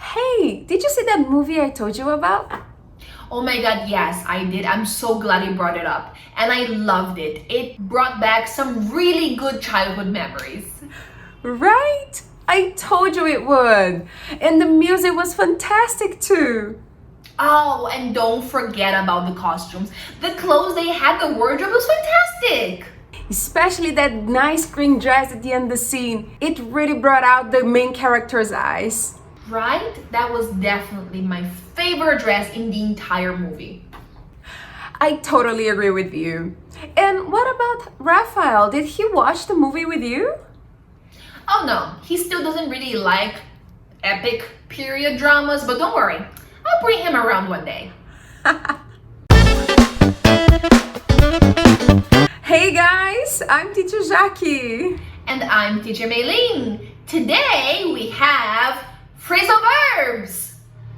Hey, did you see that movie I told you about? Oh my god, yes, I did. I'm so glad you brought it up. And I loved it. It brought back some really good childhood memories. Right? I told you it would. And the music was fantastic too. Oh, and don't forget about the costumes. The clothes they had, the wardrobe was fantastic. Especially that nice green dress at the end of the scene. It really brought out the main character's eyes. Right? That was definitely my favorite dress in the entire movie. I totally agree with you. And what about Raphael? Did he watch the movie with you? Oh no, he still doesn't really like epic period dramas, but don't worry. I'll bring him around one day. Hey guys, I'm Teacher Jackie. And I'm Teacher Maylene. Today we have phrasal verbs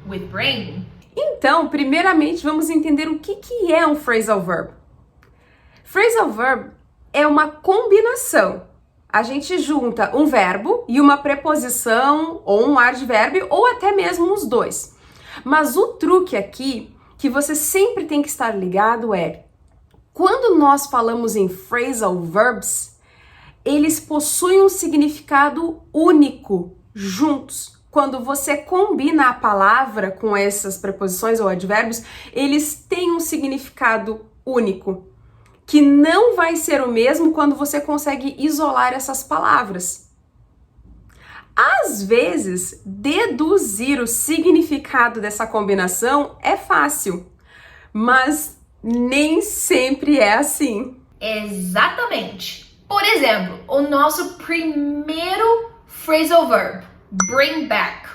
with bring. Então, primeiramente, vamos entender o que é um phrasal verb. Phrasal verb é uma combinação. A gente junta um verbo e uma preposição ou um advérbio ou até mesmo os dois. Mas o truque aqui, que você sempre tem que estar ligado é, quando nós falamos em phrasal verbs, eles possuem um significado único, juntos. Quando você combina a palavra com essas preposições ou advérbios, eles têm um significado único, que não vai ser o mesmo quando você consegue isolar essas palavras. Às vezes, deduzir o significado dessa combinação é fácil, mas nem sempre é assim. Exatamente. Por exemplo, o nosso primeiro phrasal verb, bring back.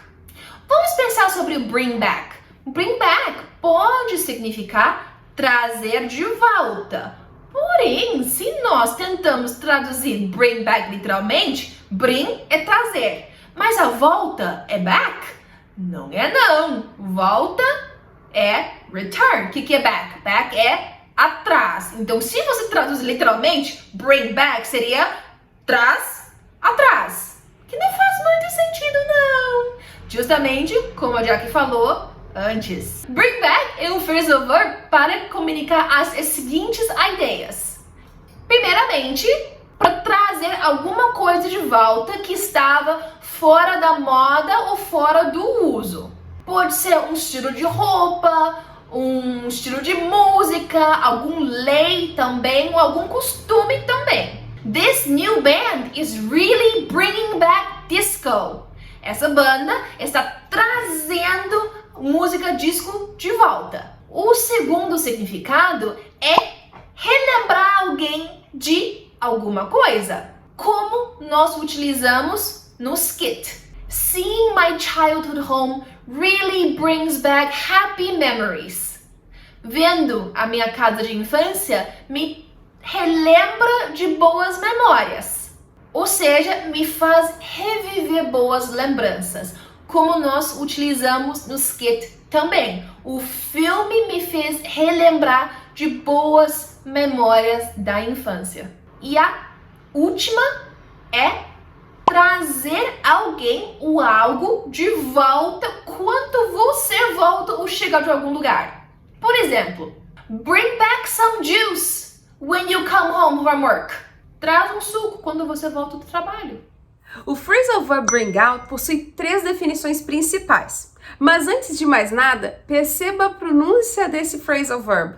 Vamos pensar sobre o bring back. Bring back pode significar trazer de volta. Porém, se nós tentamos traduzir bring back literalmente, bring é trazer, mas a volta é back? Não é não. Volta é return. O que é back? Back é atrás. Então, se você traduz literalmente, bring back seria traz, atrás. Que não faz muito sentido, não. Justamente como a Jackie falou antes. Bring back é um phrasal verb para comunicar as seguintes ideias. Primeiramente, para trazer alguma coisa de volta que estava fora da moda ou fora do uso. Pode ser um estilo de roupa, um estilo de música, algum lei também, ou algum costume também. This new band is really bringing back disco. Essa banda está trazendo música disco de volta. O segundo significado é relembrar alguém de alguma coisa, como nós utilizamos no skit. Seeing my childhood home really brings back happy memories. Vendo a minha casa de infância me relembra de boas memórias. Ou seja, me faz reviver boas lembranças, como nós utilizamos no skit também. O filme me fez relembrar de boas memórias da infância. E a última é trazer alguém ou algo de volta quando você volta ou chega de algum lugar. Por exemplo, bring back some juice when you come home from work. Traz um suco quando você volta do trabalho. O phrasal verb bring out possui 3 definições principais. Mas antes de mais nada, perceba a pronúncia desse phrasal verb.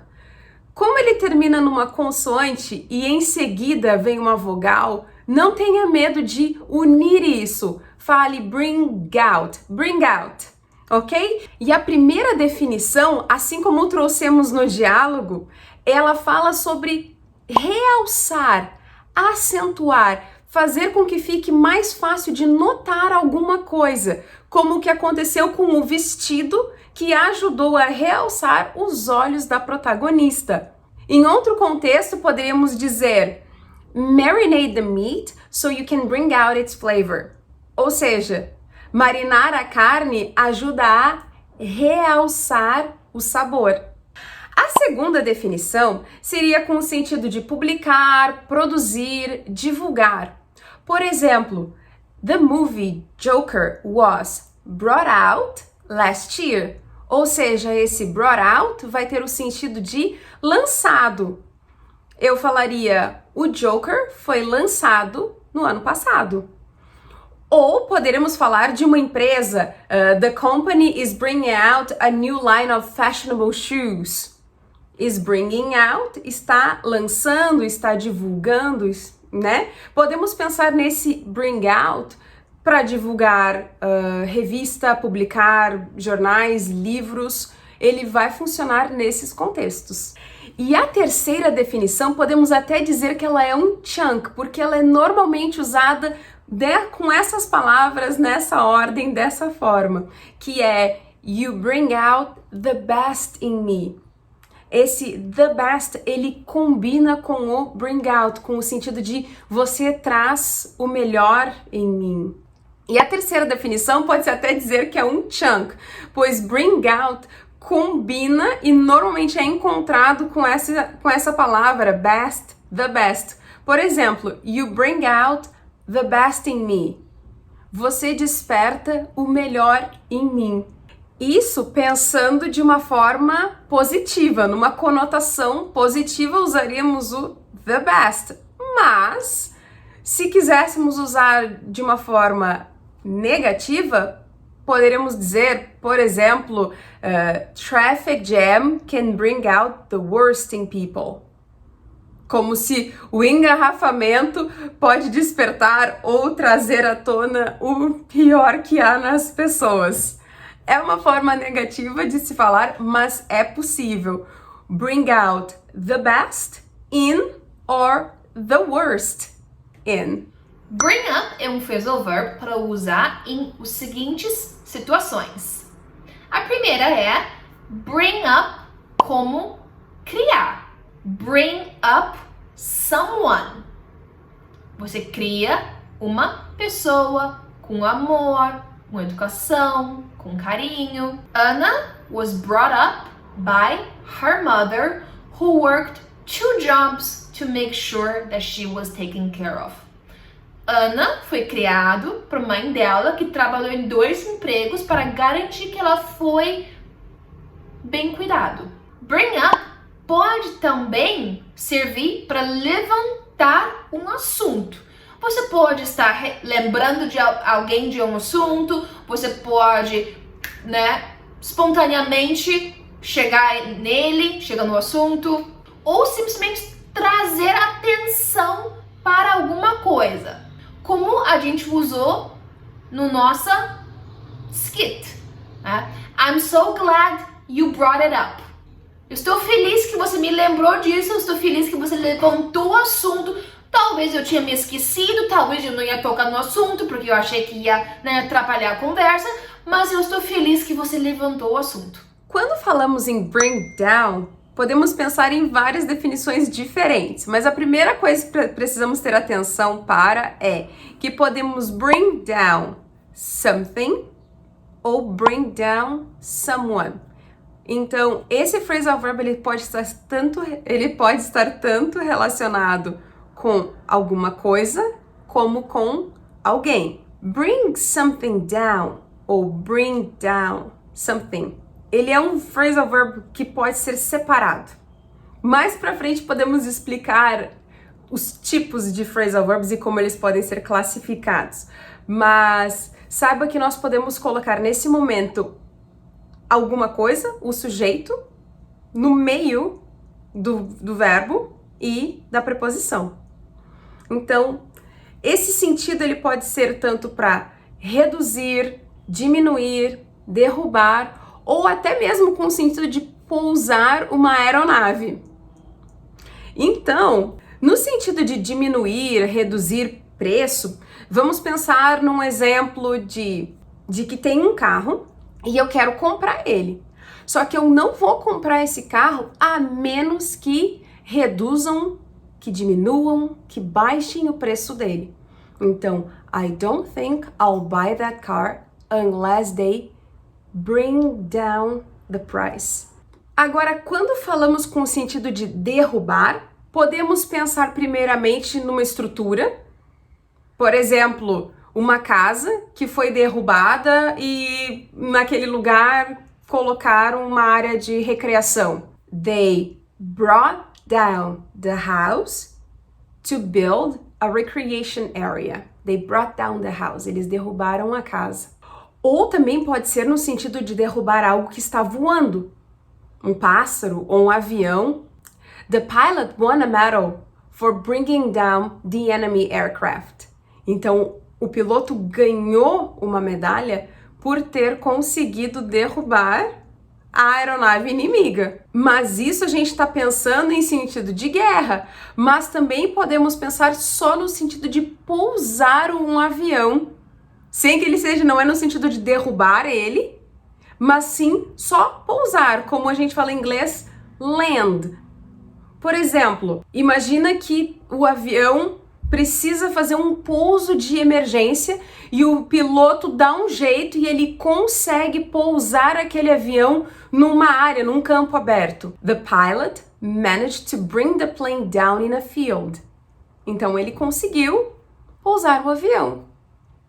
Como ele termina numa consoante e em seguida vem uma vogal, não tenha medo de unir isso. Fale bring out, ok? E a primeira definição, assim como trouxemos no diálogo, ela fala sobre realçar, acentuar, fazer com que fique mais fácil de notar alguma coisa, como o que aconteceu com o vestido que ajudou a realçar os olhos da protagonista. Em outro contexto, poderíamos dizer marinate the meat so you can bring out its flavor. Ou seja, marinar a carne ajuda a realçar o sabor. A segunda definição seria com o sentido de publicar, produzir, divulgar. Por exemplo, the movie Joker was brought out last year. Ou seja, esse brought out vai ter o sentido de lançado. Eu falaria, o Joker foi lançado no ano passado. Ou poderemos falar de uma empresa, the company is bringing out a new line of fashionable shoes. Is bringing out, está lançando, está divulgando, né? Podemos pensar nesse bring out para divulgar revista, publicar jornais, livros. Ele vai funcionar nesses contextos. E a terceira definição, podemos até dizer que ela é um chunk, porque ela é normalmente usada com essas palavras, nessa ordem, dessa forma, que é you bring out the best in me. Esse the best, ele combina com o bring out, com o sentido de você traz o melhor em mim. E a terceira definição pode-se até dizer que é um chunk, pois bring out combina e normalmente é encontrado com essa palavra best, the best. Por exemplo, you bring out the best in me. Você desperta o melhor em mim. Isso pensando de uma forma positiva, numa conotação positiva usaríamos o the best. Mas, se quiséssemos usar de uma forma negativa, poderíamos dizer, por exemplo, traffic jam can bring out the worst in people. Como se o engarrafamento pode despertar ou trazer à tona o pior que há nas pessoas. É uma forma negativa de se falar, mas é possível. Bring out the best in or the worst in. Bring up é um phrasal verb para usar em as seguintes situações. A primeira é bring up como criar. Bring up someone. Você cria uma pessoa com amor, com educação, com carinho. Anna was brought up by her mother, who worked 2 jobs to make sure that she was taken care of. Ana foi criado por mãe dela, que trabalhou em 2 empregos para garantir que ela foi bem cuidado. Bring up pode também servir para levantar um assunto. Você pode estar lembrando de alguém de um assunto, você pode, espontaneamente chegar no assunto, ou simplesmente trazer atenção para alguma coisa. Como a gente usou no nossa skit. I'm so glad you brought it up. Eu estou feliz que você me lembrou disso, eu estou feliz que você levantou o assunto. Talvez eu tinha me esquecido, talvez eu não ia tocar no assunto, porque eu achei que ia atrapalhar a conversa, mas eu estou feliz que você levantou o assunto. Quando falamos em bring down, podemos pensar em várias definições diferentes, mas a primeira coisa que precisamos ter atenção para é que podemos bring down something ou bring down someone. Então, esse phrasal verb ele pode estar tanto relacionado com alguma coisa como com alguém. Bring something down ou bring down something. Ele é um phrasal verb que pode ser separado. Mais pra frente podemos explicar os tipos de phrasal verbs e como eles podem ser classificados. Mas saiba que nós podemos colocar nesse momento alguma coisa, o sujeito, no meio do verbo e da preposição. Então, esse sentido ele pode ser tanto para reduzir, diminuir, derrubar, ou até mesmo com o sentido de pousar uma aeronave. Então, no sentido de diminuir, reduzir preço, vamos pensar num exemplo de que tem um carro e eu quero comprar ele. Só que eu não vou comprar esse carro a menos que reduzam, que diminuam, que baixem o preço dele. Então, I don't think I'll buy that car unless they bring down the price. Agora, quando falamos com o sentido de derrubar, podemos pensar primeiramente numa estrutura. Por exemplo, uma casa que foi derrubada e naquele lugar colocaram uma área de recreação. They brought down the house to build a recreation area. They brought down the house. Eles derrubaram a casa. Ou também pode ser no sentido de derrubar algo que está voando. Um pássaro ou um avião. The pilot won a medal for bringing down the enemy aircraft. Então, o piloto ganhou uma medalha por ter conseguido derrubar a aeronave inimiga. Mas isso a gente está pensando em sentido de guerra, mas também podemos pensar só no sentido de pousar um avião, sem que ele seja, não é no sentido de derrubar ele, mas sim só pousar, como a gente fala em inglês, land. Por exemplo, imagina que o avião precisa fazer um pouso de emergência e o piloto dá um jeito e ele consegue pousar aquele avião numa área, num campo aberto. The pilot managed to bring the plane down in a field. Então ele conseguiu pousar o avião.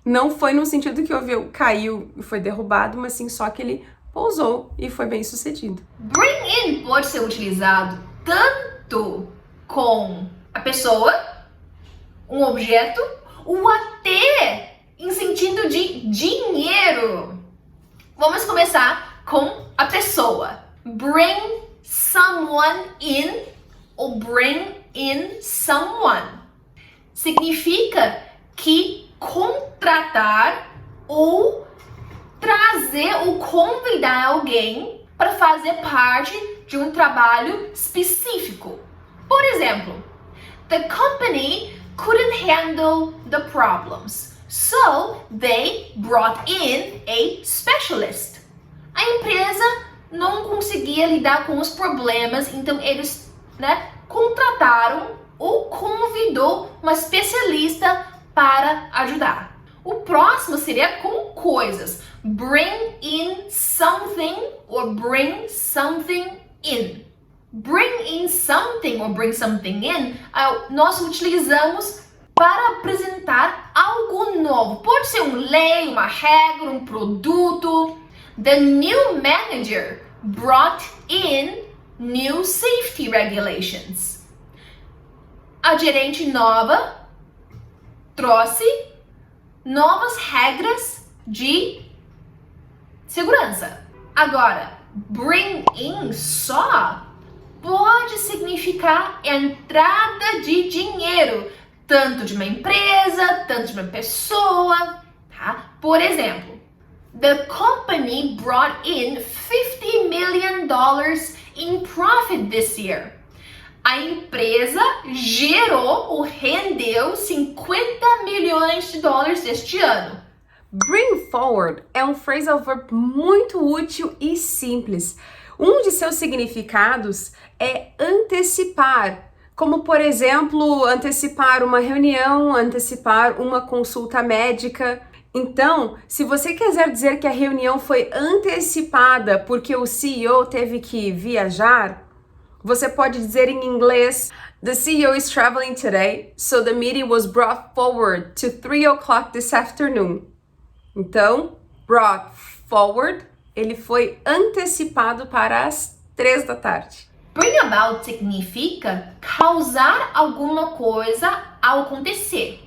Não foi no sentido que o avião caiu e foi derrubado, mas sim só que ele pousou e foi bem sucedido. Bring in pode ser utilizado tanto com a pessoa, um objeto, ou até em sentido de dinheiro. Vamos começar com a pessoa. Bring someone in ou bring in someone. Significa que contratar ou trazer ou convidar alguém para fazer parte de um trabalho específico. Por exemplo, the company couldn't handle the problems, so they brought in a specialist. A empresa não conseguia lidar com os problemas, então eles, contrataram ou convidou uma especialista para ajudar. O próximo seria com coisas. Bring in something or bring something in. Bring in something or bring something in, nós utilizamos para apresentar algo novo. Pode ser uma lei, uma regra, um produto. The new manager brought in new safety regulations. A gerente nova trouxe novas regras de segurança. Agora, bring in só pode significar entrada de dinheiro, tanto de uma empresa, tanto de uma pessoa, tá? Por exemplo, the company brought in $50 million in profit this year. A empresa gerou ou rendeu 50 milhões de dólares este ano. Bring forward é um phrasal verb muito útil e simples. Um de seus significados é antecipar, como por exemplo, antecipar uma reunião, antecipar uma consulta médica. Então, se você quiser dizer que a reunião foi antecipada porque o CEO teve que viajar, você pode dizer em inglês: The CEO is traveling today, so the meeting was brought forward to 3 o'clock this afternoon. Então, brought forward, ele foi antecipado para as 3 da tarde. Bring about significa causar alguma coisa ao acontecer.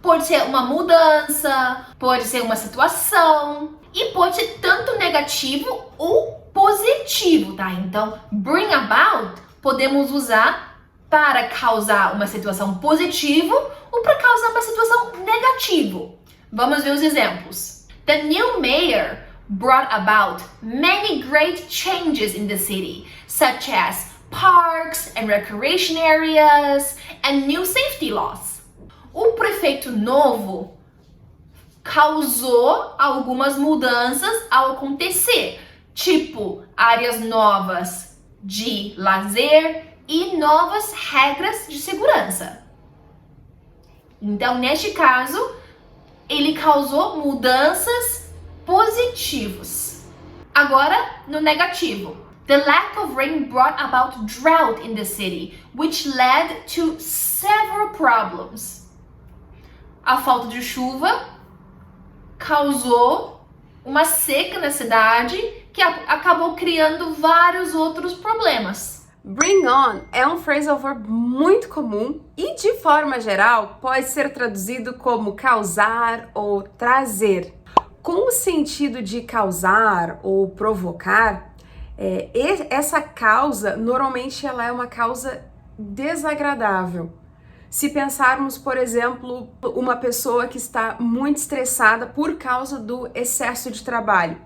Pode ser uma mudança, pode ser uma situação e pode ser tanto negativo ou positivo, tá? Então, bring about podemos usar para causar uma situação positiva ou para causar uma situação negativa. Vamos ver os exemplos. The new mayor brought about many great changes in the city, such as parks and recreation areas and new safety laws. O prefeito novo causou algumas mudanças ao acontecer, tipo áreas novas de lazer e novas regras de segurança. Então, neste caso, ele causou mudanças positivas. Agora, no negativo. The lack of rain brought about drought in the city, which led to several problems. A falta de chuva causou uma seca na cidade que acabou criando vários outros problemas. Bring on é um phrasal verb muito comum e, de forma geral, pode ser traduzido como causar ou trazer. Com o sentido de causar ou provocar, essa causa, normalmente, ela é uma causa desagradável. Se pensarmos, por exemplo, uma pessoa que está muito estressada por causa do excesso de trabalho,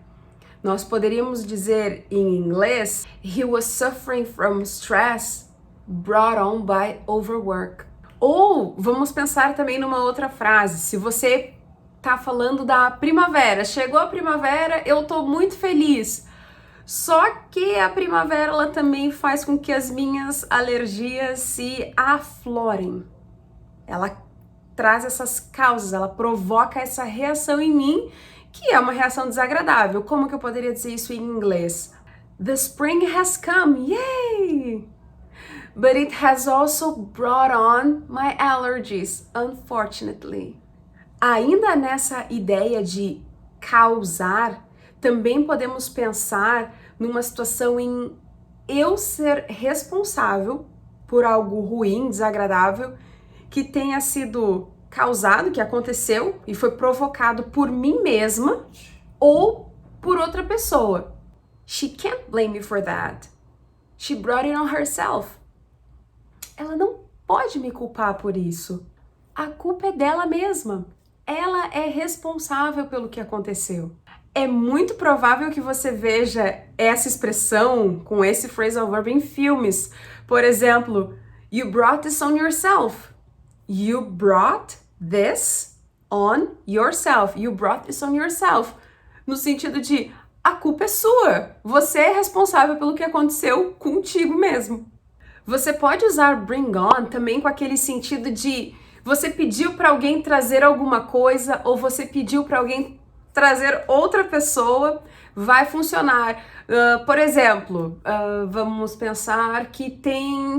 nós poderíamos dizer em inglês, he was suffering from stress brought on by overwork. Ou vamos pensar também numa outra frase, se você tá falando da primavera, chegou a primavera, eu tô muito feliz. Só que a primavera ela também faz com que as minhas alergias se aflorem. Ela traz essas causas, ela provoca essa reação em mim, que é uma reação desagradável. Como que eu poderia dizer isso em inglês? The spring has come, yay! But it has also brought on my allergies, unfortunately. Ainda nessa ideia de causar, também podemos pensar numa situação em eu ser responsável por algo ruim, desagradável, que tenha sido causado, que aconteceu e foi provocado por mim mesma ou por outra pessoa. She can't blame me for that. She brought it on herself. Ela não pode me culpar por isso. A culpa é dela mesma. Ela é responsável pelo que aconteceu. É muito provável que você veja essa expressão com esse phrasal verb em filmes. Por exemplo, you brought this on yourself. You brought this on yourself. You brought this on yourself. No sentido de, a culpa é sua. Você é responsável pelo que aconteceu contigo mesmo. Você pode usar bring on também com aquele sentido de você pediu para alguém trazer alguma coisa ou você pediu para alguém trazer outra pessoa, vai funcionar. Por exemplo, vamos pensar que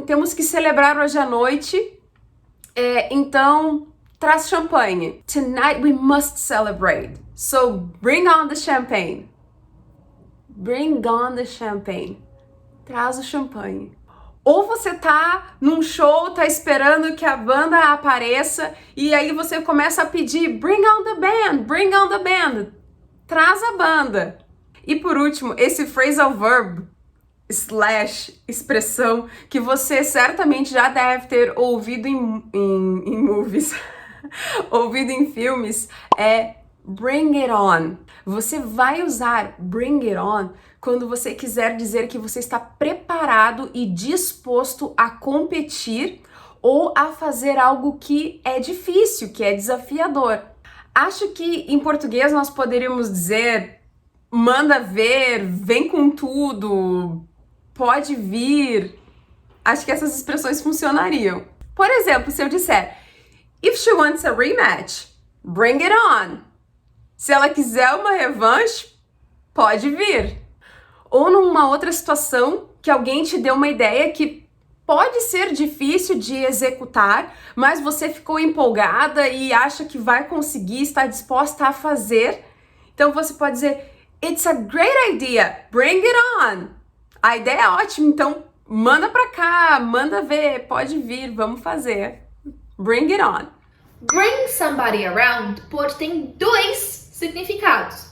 temos que celebrar hoje à noite, então traz champanhe. Tonight we must celebrate, so bring on the champagne. Bring on the champagne. Traz o champanhe. Ou você tá num show, tá esperando que a banda apareça e aí você começa a pedir bring on the band, bring on the band. Traz a banda. E por último, esse phrasal verb / expressão que você certamente já deve ter ouvido em movies, ouvido em filmes, é bring it on. Você vai usar bring it on quando você quiser dizer que você está preparado e disposto a competir ou a fazer algo que é difícil, que é desafiador. Acho que em português nós poderíamos dizer manda ver, vem com tudo, pode vir. Acho que essas expressões funcionariam. Por exemplo, se eu disser if she wants a rematch, bring it on. Se ela quiser uma revanche, pode vir. Ou numa outra situação que alguém te deu uma ideia que pode ser difícil de executar, mas você ficou empolgada e acha que vai conseguir, está disposta a fazer. Então você pode dizer, it's a great idea, bring it on. A ideia é ótima, então manda pra cá, manda ver, pode vir, vamos fazer. Bring it on. Bring somebody around pode ter dois significados.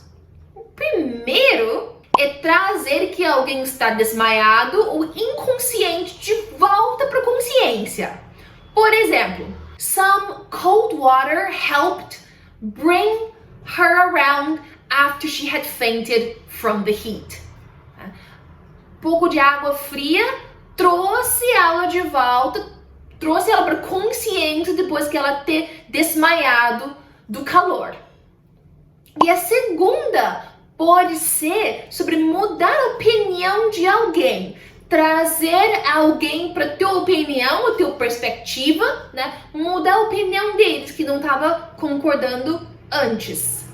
O primeiro é trazer que alguém está desmaiado ou inconsciente de volta para a consciência. Por exemplo, some cold water helped bring her around after she had fainted from the heat. Um pouco de água fria trouxe ela de volta, trouxe ela para consciência depois que ela ter desmaiado do calor. E a segunda pode ser sobre mudar a opinião de alguém, trazer alguém para tua opinião, a tua perspectiva, né? Mudar a opinião deles que não estava concordando antes.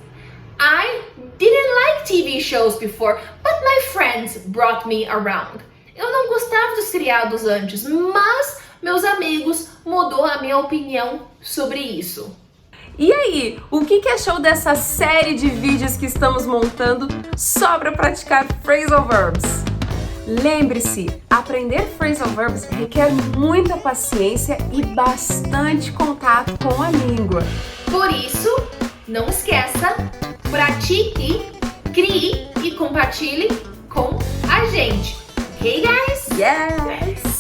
I didn't like TV shows before, but my friends brought me around. Eu não gostava dos seriados antes, mas meus amigos mudou a minha opinião sobre isso. E aí, o que achou dessa série de vídeos que estamos montando só para praticar phrasal verbs? Lembre-se, aprender phrasal verbs requer muita paciência e bastante contato com a língua. Por isso, não esqueça, pratique, crie e compartilhe com a gente. Ok, guys? Yes!